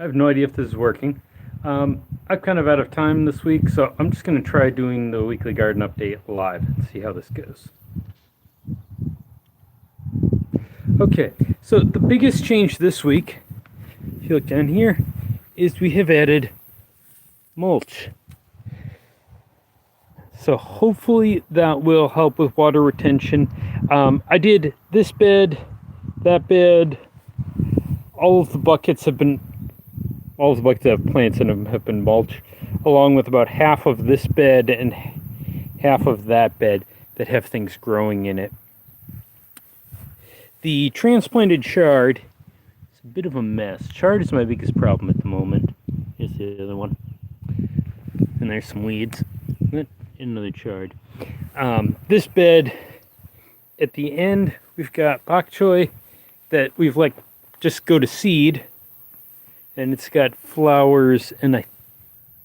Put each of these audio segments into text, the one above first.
I have no idea if this is working. I'm kind of out of time this week, so I'm just going to try doing the weekly garden update live and see how this goes. Okay, so the biggest change this week, if you look down here, is we have added mulch. So hopefully that will help with water retention. I did this bed, that bed, all of the buckets have plants in them have been mulched, along with about half of this bed and half of that bed that have things growing in it. The transplanted chard is a bit of a mess. Chard is my biggest problem at the moment. Here's the other one. And there's some weeds. Another chard. This bed, at the end, we've got bok choy that we've just go to seed. And it's got flowers, and I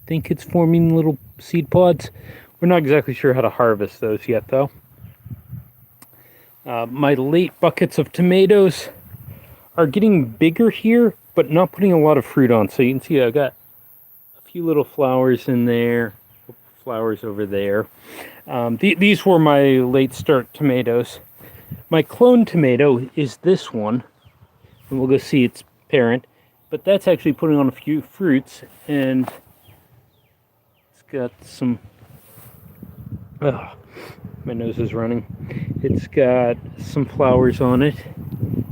think it's forming little seed pods. We're not exactly sure how to harvest those yet, though. My late buckets of tomatoes are getting bigger here, but not putting a lot of fruit on. So you can see I've got a few little flowers in there, flowers over there. These were my late start tomatoes. My clone tomato is this one, and we'll go see its parent. But that's actually putting on a few fruits, and it's got some... my nose is running. It's got some flowers on it,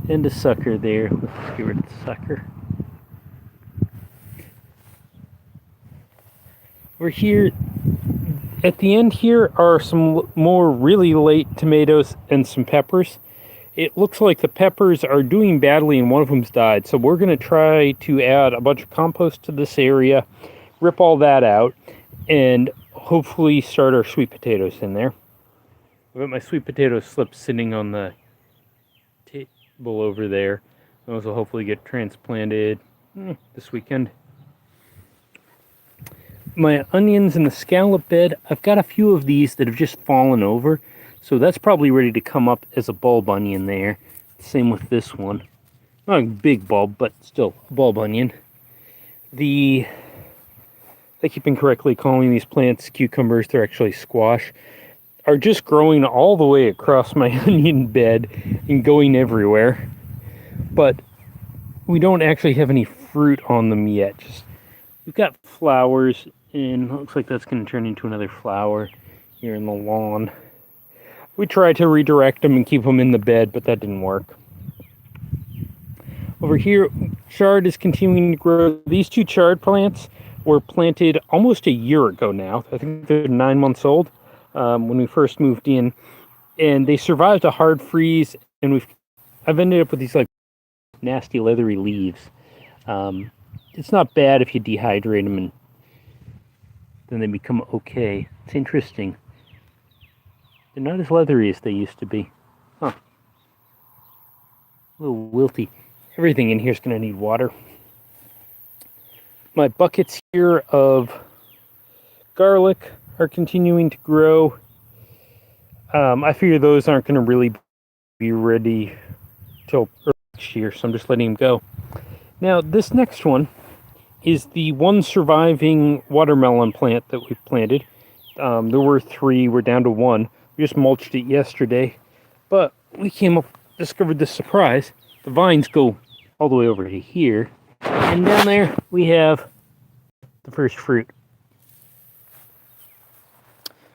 and a sucker there. Let's get rid of the sucker. We're here. At the end here are some more really late tomatoes and some peppers. It looks like the peppers are doing badly and one of them's died. So we're going to try to add a bunch of compost to this area, rip all that out, and hopefully start our sweet potatoes in there. I've got my sweet potato slips sitting on the table over there. Those will hopefully get transplanted this weekend. My onions in the scallop bed, I've got a few of these that have just fallen over. So that's probably ready to come up as a bulb onion there. Same with this one. Not a big bulb, but still a bulb onion. I keep incorrectly calling these plants cucumbers. They're actually squash. Are just growing all the way across my onion bed and going everywhere. But we don't actually have any fruit on them yet. We've got flowers, and it looks like that's going to turn into another flower here in the lawn. We tried to redirect them and keep them in the bed, but that didn't work. Over here, chard is continuing to grow. These two chard plants were planted almost a year ago now. I think they're 9 months old when we first moved in. And they survived a hard freeze, and I've ended up with these nasty leathery leaves. It's not bad if you dehydrate them and then they become okay. It's interesting. They're not as leathery as they used to be. Huh. A little wilty. Everything in here is going to need water. My buckets here of garlic are continuing to grow. I figure those aren't going to really be ready till next year, so I'm just letting them go. Now, this next one is the one surviving watermelon plant that we planted. There were 3, we're down to 1. We just mulched it yesterday, but we discovered this surprise. The vines go all the way over to here, and down there we have the first fruit.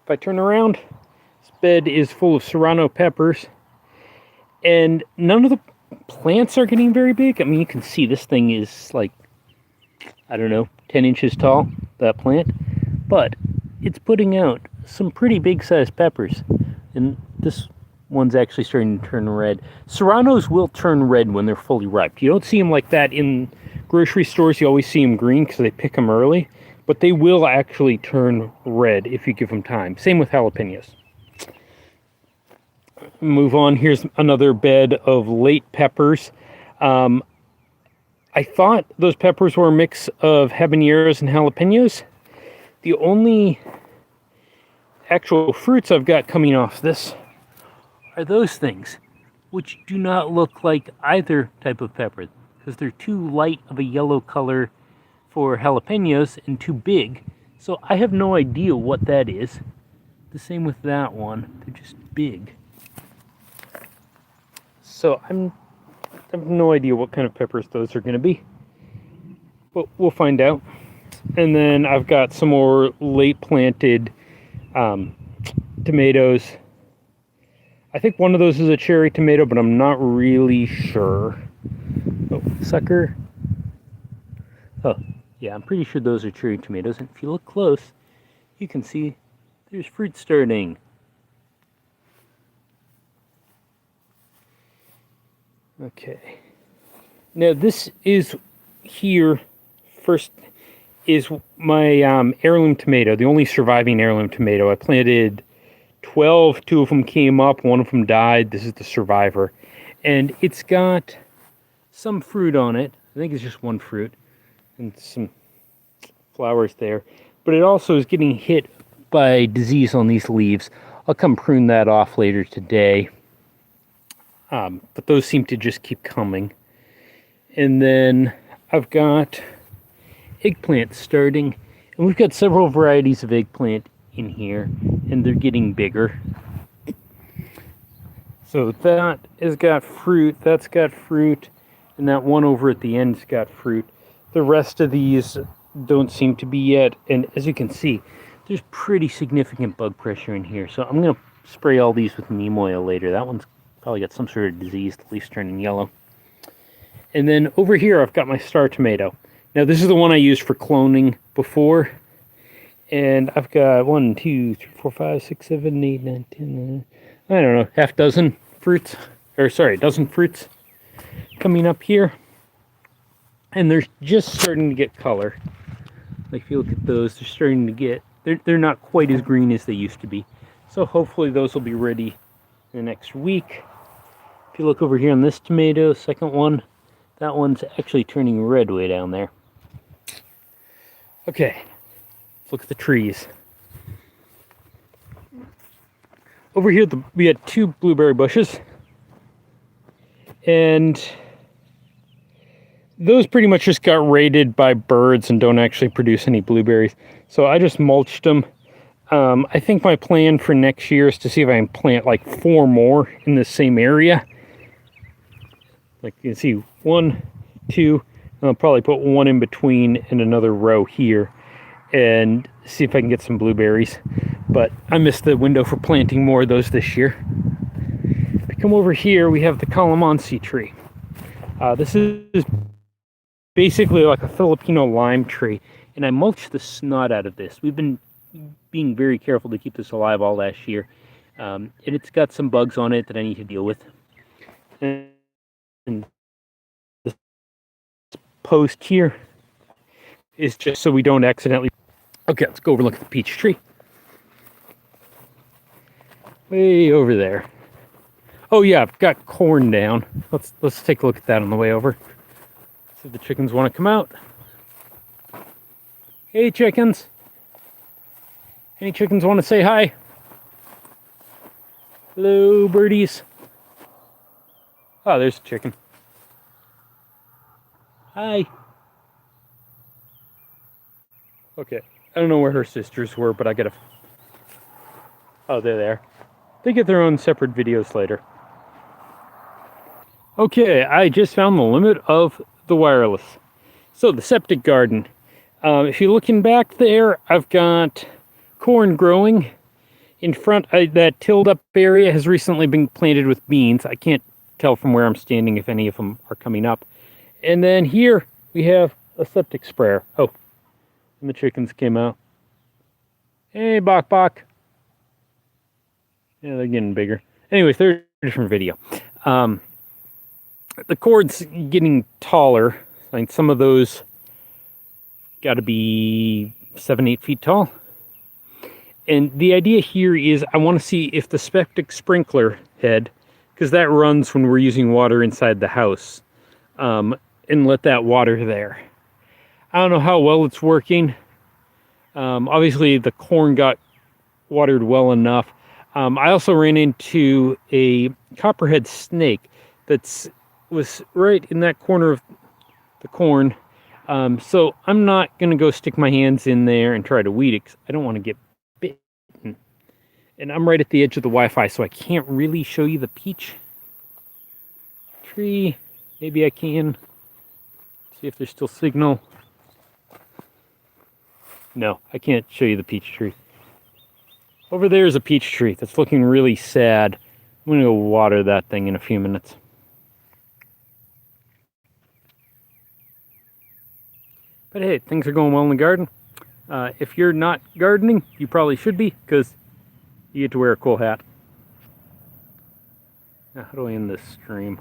If I turn around, this bed is full of serrano peppers, and none of the plants are getting very big. I mean, you can see this thing is 10 inches tall, that plant, but it's putting out some pretty big sized peppers, and this one's actually starting to turn red. Serranos will turn red when they're fully ripe. You don't see them like that in grocery stores. You always see them green because they pick them early, but they will actually turn red if you give them time. Same with jalapenos. Move on. Here's another bed of late peppers. I thought those peppers were a mix of habaneros and jalapenos. The only actual fruits I've got coming off this are those things, which do not look like either type of pepper. because they're too light of a yellow color for jalapenos and too big. So I have no idea what that is. The same with that one. They're just big. So I have no idea what kind of peppers those are going to be. But we'll find out. And then I've got some more late planted tomatoes. I think one of those is a cherry tomato, but I'm not really sure. Oh, sucker. Oh, yeah, I'm pretty sure those are cherry tomatoes. And if you look close, you can see there's fruit starting. Okay. Now this is here first is my heirloom tomato, the only surviving heirloom tomato. I planted 12, 2 of them came up, 1 of them died. This is the survivor. And it's got some fruit on it. I think it's just 1 fruit and some flowers there. But it also is getting hit by disease on these leaves. I'll come prune that off later today. But those seem to just keep coming. And then I've got eggplant starting. And we've got several varieties of eggplant in here. And they're getting bigger. So that has got fruit. That's got fruit. And that one over at the end's got fruit. The rest of these don't seem to be yet. And as you can see, there's pretty significant bug pressure in here. So I'm going to spray all these with neem oil later. That one's probably got some sort of disease. The leaf's turning yellow. And then over here, I've got my star tomato. Now, this is the one I used for cloning before. And I've got 1, 2, 3, 4, 5, 6, 7, 8, 9, 10, I don't know, half dozen fruits. Or sorry, a dozen fruits coming up here. And they're just starting to get color. Like if you look at those, they're starting to get, they're not quite as green as they used to be. So hopefully those will be ready in the next week. If you look over here on this tomato, second one, that one's actually turning red way down there. Okay, let's look at the trees. Over here, we had 2 blueberry bushes. And those pretty much just got raided by birds and don't actually produce any blueberries. So I just mulched them. I think my plan for next year is to see if I can plant like 4 more in the same area. Like you can see 1, 2, and I'll probably put 1 in between and another row here and see if I can get some blueberries. But I missed the window for planting more of those this year. If you come over here, we have the calamansi tree. This is basically like a Filipino lime tree, and I mulched the snot out of this. We've been being very careful to keep this alive all last year. And it's got some bugs on it that I need to deal with. And this post here is just so we don't accidentally... Okay, let's go over and look at the peach tree. Way over there. Oh yeah, I've got corn down. Let's take a look at that on the way over. See if the chickens want to come out. Hey chickens. Any chickens want to say hi? Hello, birdies. Oh, there's a chicken. Hi. Okay, I don't know where her sisters were, but I gotta... Oh, they're there. They get their own separate videos later. Okay, I just found the limit of the wireless. So, the septic garden. If you're looking back there, I've got corn growing. In front, that tilled up area has recently been planted with beans. I can't tell from where I'm standing if any of them are coming up. And then here we have a septic sprayer. Oh, and the chickens came out. Hey, Bok Bok. Yeah, they're getting bigger. Anyways, they're a different video. The cord's getting taller. I mean, some of those got to be 7, 8 feet tall. And the idea here is I want to see if the septic sprinkler head, because that runs when we're using water inside the house, and let that water there. I don't know how well it's working. Obviously, the corn got watered well enough. I also ran into a copperhead snake that was right in that corner of the corn. So I'm not going to go stick my hands in there and try to weed it 'cause I don't want to get bitten. And I'm right at the edge of the Wi-Fi, so I can't really show you the peach tree. Maybe I can. See if there's still signal. No, I can't show you the peach tree. Over there is a peach tree that's looking really sad. I'm going to go water that thing in a few minutes. But hey, things are going well in the garden. If you're not gardening, you probably should be, because you get to wear a cool hat. Now, how do I end this stream?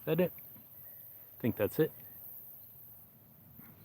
Is that it? I think that's it.